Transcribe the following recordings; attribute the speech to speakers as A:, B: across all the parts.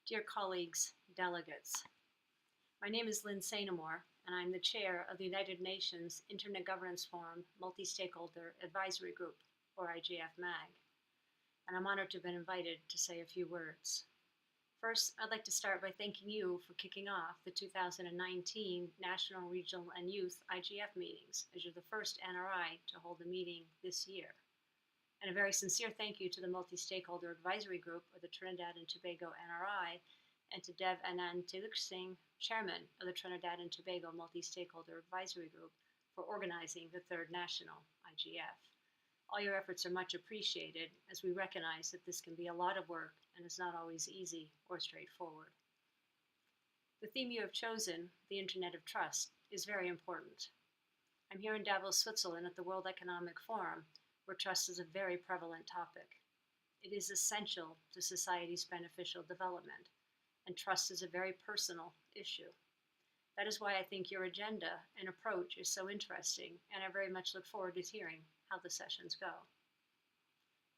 A: Dear colleagues, delegates, my name is Lynn, Amour, and I'm the chair of the United Nations Internet Governance Forum Multi-Stakeholder Advisory Group, or IGF MAG, and I'm honored to have been invited to say a few words. First, I'd like to start by thanking you for kicking off the 2019 National, Regional, and Youth IGF meetings, as you're the first NRI to hold a meeting this year. And a very sincere thank you to the Multi-Stakeholder Advisory Group of the Trinidad and Tobago NRI, and to Dev Anand Tilak Singh, Chairman of the Trinidad and Tobago Multi-Stakeholder Advisory Group, for organizing the third National IGF. All your efforts are much appreciated, as we recognize that this can be a lot of work and is not always easy or straightforward. The theme you have chosen, the Internet of Trust, is very important. I'm here in Davos, Switzerland at the World Economic Forum, where trust is a very prevalent topic. It is essential to society's beneficial development, and trust is a very personal issue. That is why I think your agenda and approach is so interesting, and I very much look forward to hearing how the sessions go.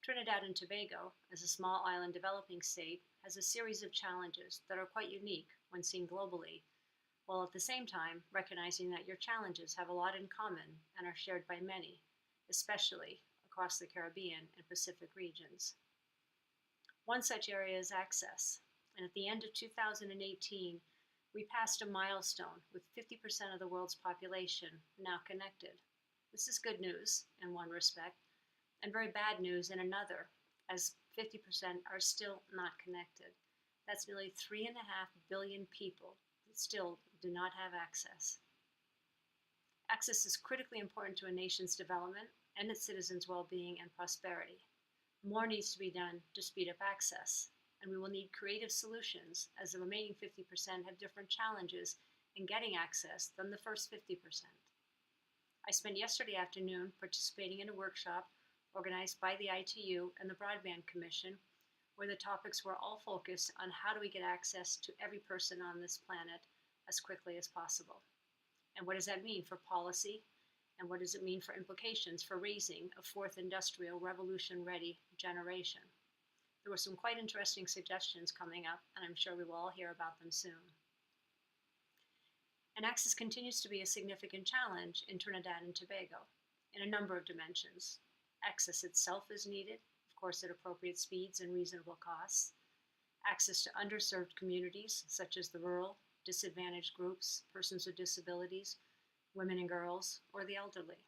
A: Trinidad and Tobago, as a small island developing state, has a series of challenges that are quite unique when seen globally, while at the same time recognizing that your challenges have a lot in common and are shared by many, especially across the Caribbean and Pacific regions. One such area is access, and at the end of 2018, we passed a milestone with 50% of the world's population now connected. This is good news in one respect, and very bad news in another, as 50% are still not connected. That's nearly 3.5 billion people that still do not have access. Access is critically important to a nation's development and its citizens' well-being and prosperity. More needs to be done to speed up access, and we will need creative solutions, as the remaining 50% have different challenges in getting access than the first 50%. I spent yesterday afternoon participating in a workshop organized by the ITU and the Broadband Commission, where the topics were all focused on how do we get access to every person on this planet as quickly as possible. And what does that mean for policy? And what does it mean for implications for raising a fourth industrial revolution-ready generation? There were some quite interesting suggestions coming up, and I'm sure we will all hear about them soon. And access continues to be a significant challenge in Trinidad and Tobago in a number of dimensions. Access itself is needed, of course at appropriate speeds and reasonable costs. Access to underserved communities, such as the rural, disadvantaged groups, persons with disabilities, women and girls, or the elderly.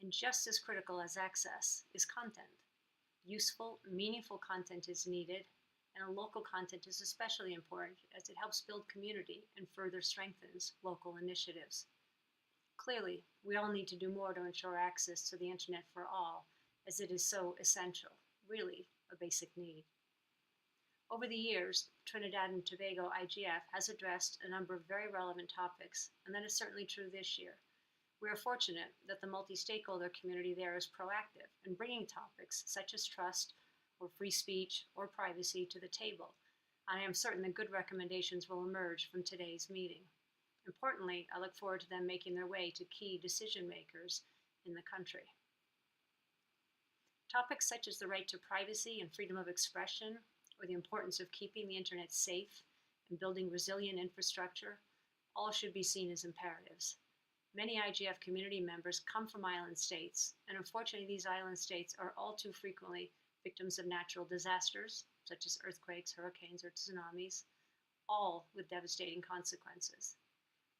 A: And just as critical as access is content. Useful, meaningful content is needed, and local content is especially important as it helps build community and further strengthens local initiatives. Clearly, we all need to do more to ensure access to the Internet for all, as it is so essential, really a basic need. Over the years, Trinidad and Tobago IGF has addressed a number of very relevant topics, and that is certainly true this year. We are fortunate that the multi-stakeholder community there is proactive in bringing topics such as trust, or free speech, or privacy to the table, and I am certain that good recommendations will emerge from today's meeting. Importantly, I look forward to them making their way to key decision makers in the country. Topics such as the right to privacy and freedom of expression, or the importance of keeping the Internet safe and building resilient infrastructure, all should be seen as imperatives. Many IGF community members come from island states, and unfortunately these island states are all too frequently victims of natural disasters, such as earthquakes, hurricanes, or tsunamis, all with devastating consequences.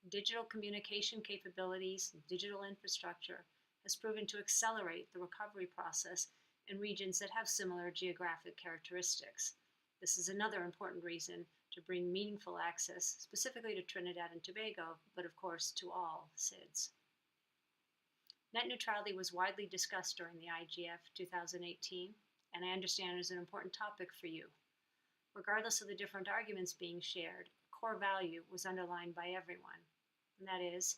A: Digital communication capabilities, digital infrastructure, has proven to accelerate the recovery process in regions that have similar geographic characteristics. This is another important reason to bring meaningful access, specifically to Trinidad and Tobago, but of course to all SIDS. Net neutrality was widely discussed during the IGF 2018, and I understand it is an important topic for you. Regardless of the different arguments being shared, a core value was underlined by everyone, and that is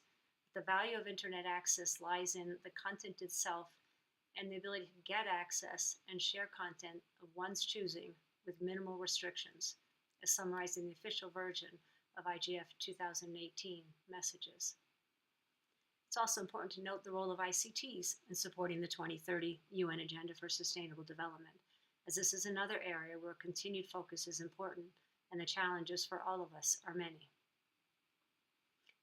A: that the value of Internet access lies in the content itself and the ability to get access and share content of one's choosing with minimal restrictions, as summarized in the official version of IGF 2018 messages. It's also important to note the role of ICTs in supporting the 2030 UN Agenda for Sustainable Development, as this is another area where continued focus is important and the challenges for all of us are many.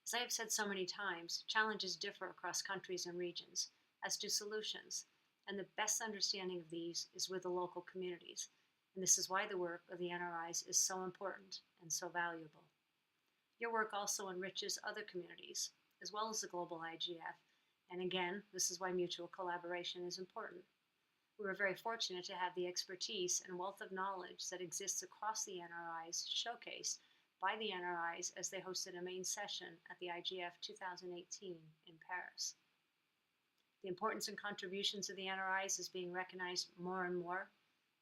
A: As I have said so many times, challenges differ across countries and regions, as do solutions, and the best understanding of these is with the local communities, and this is why the work of the NRIs is so important and so valuable. Your work also enriches other communities, as well as the global IGF, and again, this is why mutual collaboration is important. We were very fortunate to have the expertise and wealth of knowledge that exists across the NRIs showcased by the NRIs as they hosted a main session at the IGF 2018 in Paris. The importance and contributions of the NRIs is being recognized more and more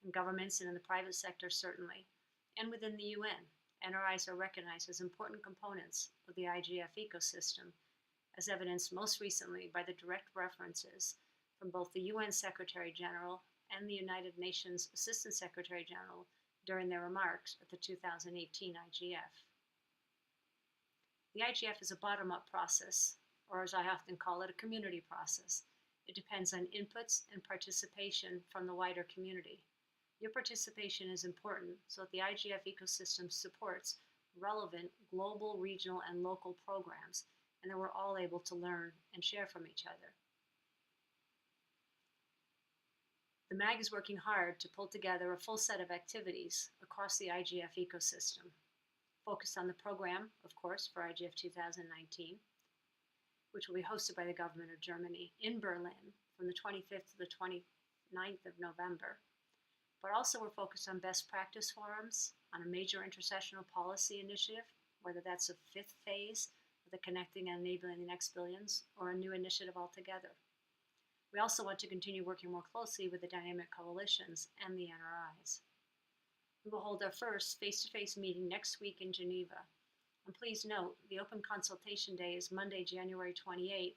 A: in governments and in the private sector certainly, and within the UN. NRIs are recognized as important components of the IGF ecosystem, as evidenced most recently by the direct references from both the UN Secretary General and the United Nations Assistant Secretary General during their remarks at the 2018 IGF. The IGF is a bottom-up process, or as I often call it, a community process. It depends on inputs and participation from the wider community. Your participation is important so that the IGF ecosystem supports relevant global, regional, and local programs, and that we're all able to learn and share from each other. The MAG is working hard to pull together a full set of activities across the IGF ecosystem, focused on the program, of course, for IGF 2019, which will be hosted by the government of Germany in Berlin from the 25th to the 29th of November. But also we're focused on best practice forums, on a major intersessional policy initiative, whether that's a fifth phase of the Connecting and Enabling the Next Billions or a new initiative altogether. We also want to continue working more closely with the dynamic coalitions and the NRIs. We will hold our first face-to-face meeting next week in Geneva. And please note, the open consultation day is Monday, January 28th,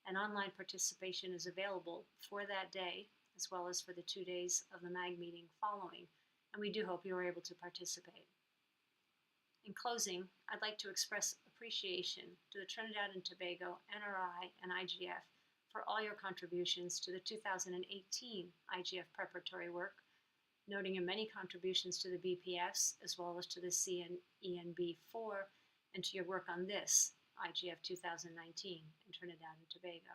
A: and online participation is available for that day, as well as for the 2 days of the MAG meeting following, and we do hope you are able to participate. In closing, I'd like to express appreciation to the Trinidad and Tobago, NRI, and IGF for all your contributions to the 2018 IGF preparatory work, noting your many contributions to the BPS as well as to the CNENB4 and to your work on this IGF 2019 in Trinidad and Tobago.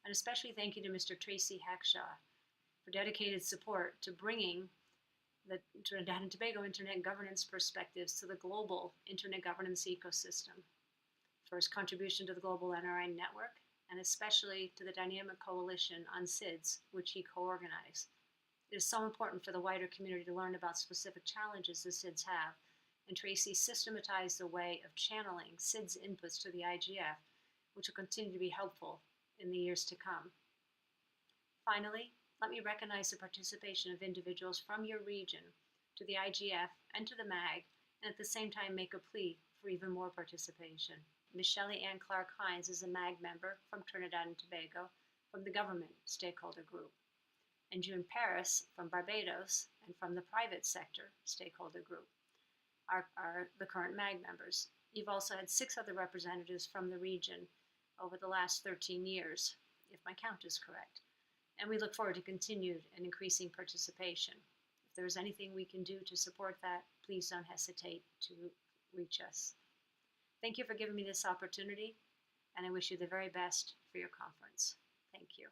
A: And especially thank you to Mr. Tracy Hackshaw for dedicated support to bringing the Trinidad and Tobago Internet governance perspectives to the global internet governance ecosystem, for his contribution to the global NRI network, and especially to the Dynamic Coalition on SIDS, which he co-organized. It is so important for the wider community to learn about specific challenges the SIDS have, and Tracy systematized a way of channeling SIDS inputs to the IGF, which will continue to be helpful in the years to come. Finally, let me recognize the participation of individuals from your region to the IGF and to the MAG, and at the same time make a plea for even more participation. Ms. Shelley Ann Clark-Hines is a MAG member from Trinidad and Tobago from the government stakeholder group, and June Paris from Barbados and from the private sector stakeholder group are the current MAG members. You've also had 6 other representatives from the region over the last 13 years, if my count is correct. And we look forward to continued and increasing participation. If there is anything we can do to support that, please don't hesitate to reach us. Thank you for giving me this opportunity, and I wish you the very best for your conference. Thank you.